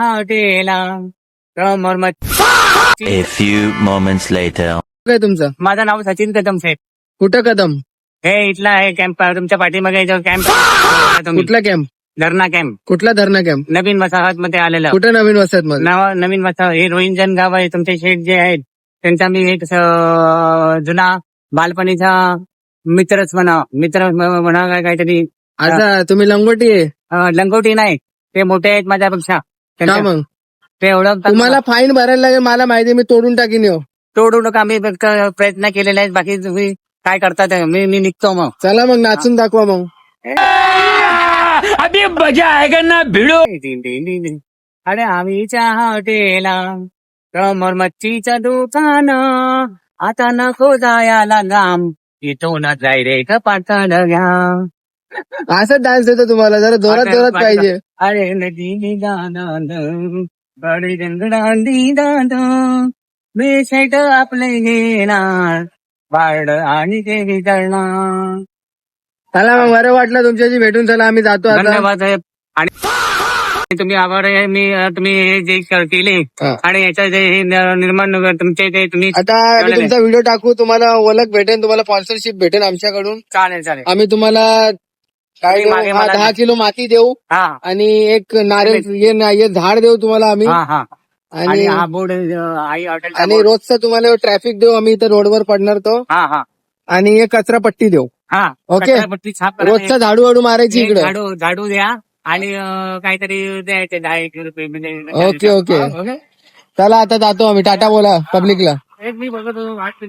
हॉटेला समोर A few moments later. काय तुमचं? माझं नाव सचिन कदम साहेब. कुठं कदम? हे इथला आहे कॅम्प तुमच्या पाठीमागे जो कॅम्प कुठला कॅम्प? धरणा कॅम्प कुठला धरणा कॅम्प? नवीन वसाहत मध्ये आलेला. कुठं नवीन वसाहत मध्ये? नवीन वसाहत हे रोहिंजन गाव आहे. तुमचे शेठ जे आहेत त्यांचा मी एक जुना बालपणीचा मित्रच म्हणा काय काहीतरी. आता तुम्ही लंगोटी आहे लंगोटी नाही, ते मोठे आहेत माझ्यापेक्षा. का मग? ते ओळखतात. तुम्हाला फाईन भरायला लागेल, मला माहिती, मी तोडून टाकीन हो. तोडू नका, मी फक्त प्रयत्न केलेले आहेत. बाकी तुम्ही काय करतात मी निघतो मग. चला मग नाचून दाखवा मग. अभी मजा आएगा ना भिड़ो. अरे आम्हीच्या हॉटेला समोर मच्छीचं दुकान, आता नको जायला लांब, इथून जाय रे कपाटाला घ्या. असं डान्स येतो तुम्हाला, जरा जोरात जोरात पाहिजे. अरे नदी बडी रंगडांडी दाद बेशेट आपले घेणार वाड आणि ते वितळणार. चला मग, बरं वाटलं तुमच्याशी भेटून. चला आम्ही जातो आता. धन्यवाद साहेब. आणि तुम्ही आभार आहे. तुम्ही हे जे केले हा. आणि याच्या जे हे निर्माण तुमचे ते तुम्ही आता आम्ही तुमचा व्हिडिओ टाकू, तुम्हाला ओळख भेटेल, तुम्हाला स्पॉन्सरशिप भेटेल आमच्याकडून. चालेल चालेल. आम्ही तुम्हाला काय तुम्ही मागे देऊ? मला 10 किलो माती देऊ हा आणि एक नारळ हे झाड देऊ तुम्हाला आम्ही. हा हा. आणि आणि हा बोर्ड आई हॉटेल आणि रोजचा तुम्हाला ट्रॅफिक देऊ आम्ही, इथं रोडवर पडणार तो. हा हा आणि एक कचरा पट्टी देऊ. हा. ओके. कचरापट्टी साफ करा. रोजचा झाडू वाडू मारायची एक इकडे. झाडू द्या आणि काहीतरी द्यायचे 10 रुपये म्हणजे. Okay, okay. हा, ओके. चला आता जातो आम्ही. टाटा बोला पब्लिकला. एक मी बघतो वाट